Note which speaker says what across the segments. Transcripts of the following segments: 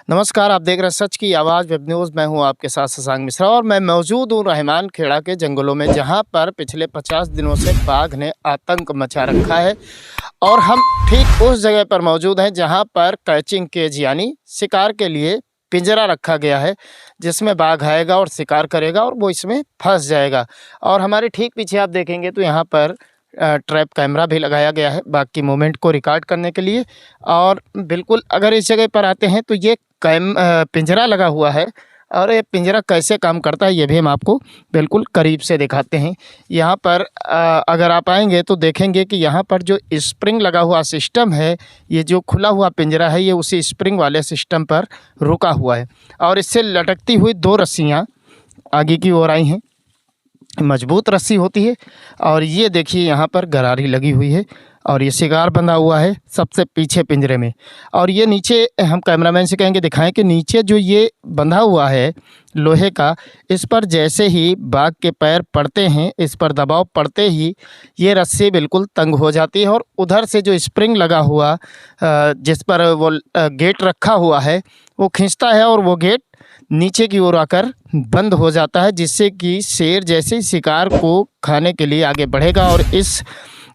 Speaker 1: नमस्कार, आप देख रहे हैं सच की आवाज़ वेब न्यूज़। मैं हूं आपके साथ शशांक मिश्रा और मैं मौजूद हूं रहमान खेड़ा के जंगलों में, जहां पर पिछले 50 दिनों से बाघ ने आतंक मचा रखा है। और हम ठीक उस जगह पर मौजूद हैं जहां पर कैचिंग केज यानी शिकार के लिए पिंजरा रखा गया है, जिसमें बाघ आएगा और शिकार करेगा और वो इसमें फंस जाएगा। और हमारे ठीक पीछे आप देखेंगे तो यहाँ पर ट्रैप कैमरा भी लगाया गया है बाघ की मूवमेंट को रिकॉर्ड करने के लिए। और बिल्कुल अगर इस जगह पर आते हैं तो ये पिंजरा लगा हुआ है, और ये पिंजरा कैसे काम करता है ये भी हम आपको बिल्कुल करीब से दिखाते हैं। यहाँ पर अगर आप आएंगे तो देखेंगे कि यहाँ पर जो स्प्रिंग लगा हुआ सिस्टम है, ये जो खुला हुआ पिंजरा है, ये उसी स्प्रिंग वाले सिस्टम पर रुका हुआ है। और इससे लटकती हुई 2 रस्सियाँ आगे की ओर आई हैं, मजबूत रस्सी होती है। और ये देखिए यहाँ पर गरारी लगी हुई है और ये शिकार बंधा हुआ है सबसे पीछे पिंजरे में। और ये नीचे हम कैमरामैन से कहेंगे दिखाएं कि नीचे जो ये बंधा हुआ है लोहे का, इस पर जैसे ही बाघ के पैर पड़ते हैं, इस पर दबाव पड़ते ही ये रस्सी बिल्कुल तंग हो जाती है। और उधर से जो स्प्रिंग लगा हुआ जिस पर वो गेट रखा हुआ है, वो खींचता है और वो गेट नीचे की ओर आकर बंद हो जाता है, जिससे कि शेर जैसे शिकार को खाने के लिए आगे बढ़ेगा। और इस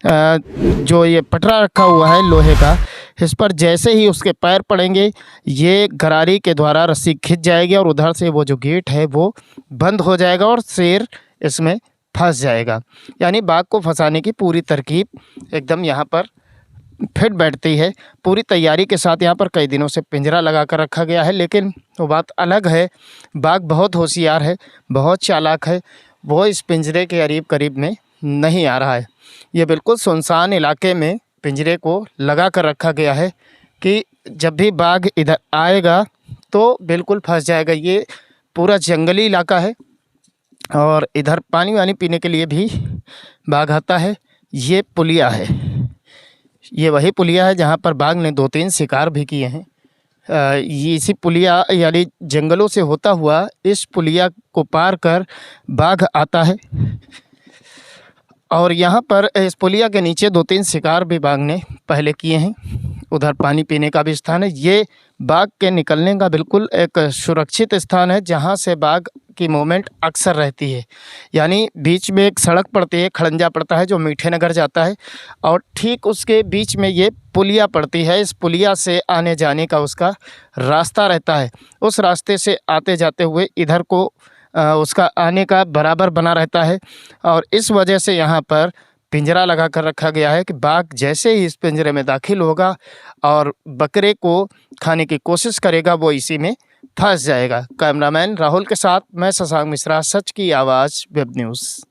Speaker 1: जो ये पटरा रखा हुआ है लोहे का, इस पर जैसे ही उसके पैर पड़ेंगे, ये गरारी के द्वारा रस्सी खिंच जाएगी और उधर से वो जो गेट है वो बंद हो जाएगा और शेर इसमें फंस जाएगा। यानी बाघ को फंसाने की पूरी तरकीब एकदम यहाँ पर फिट बैठती है। पूरी तैयारी के साथ यहाँ पर कई दिनों से पिंजरा लगा कर रखा गया है। लेकिन वो बात अलग है, बाघ बहुत होशियार है, बहुत चालाक है। वो इस पिंजरे के करीब में नहीं आ रहा है। ये बिल्कुल सुनसान इलाके में पिंजरे को लगा कर रखा गया है कि जब भी बाघ इधर आएगा तो बिल्कुल फंस जाएगा। ये पूरा जंगली इलाका है और इधर पानी वानी पीने के लिए भी बाघ आता है। ये पुलिया है, ये वही पुलिया है जहाँ पर बाघ ने 2-3 शिकार भी किए हैं। ये इसी पुलिया यानी जंगलों से होता हुआ इस पुलिया को पार कर बाघ आता है। और यहाँ पर इस पुलिया के नीचे 2-3 शिकार भी बाघ ने पहले किए हैं। उधर पानी पीने का भी स्थान है। ये बाघ के निकलने का बिल्कुल एक सुरक्षित स्थान है, जहाँ से बाघ की मूवमेंट अक्सर रहती है। यानी बीच में एक सड़क पड़ती है, खड़ंजा पड़ता है जो मीठे नगर जाता है, और ठीक उसके बीच में ये पुलिया पड़ती है। इस पुलिया से आने जाने का उसका रास्ता रहता है। उस रास्ते से आते जाते हुए इधर को उसका आने का बराबर बना रहता है। और इस वजह से यहाँ पर पिंजरा लगा कर रखा गया है कि बाघ जैसे ही इस पिंजरे में दाखिल होगा और बकरे को खाने की कोशिश करेगा, वो इसी में फंस जाएगा। कैमरामैन राहुल के साथ मैं शशांक मिश्रा, सच की आवाज़ वेब न्यूज़।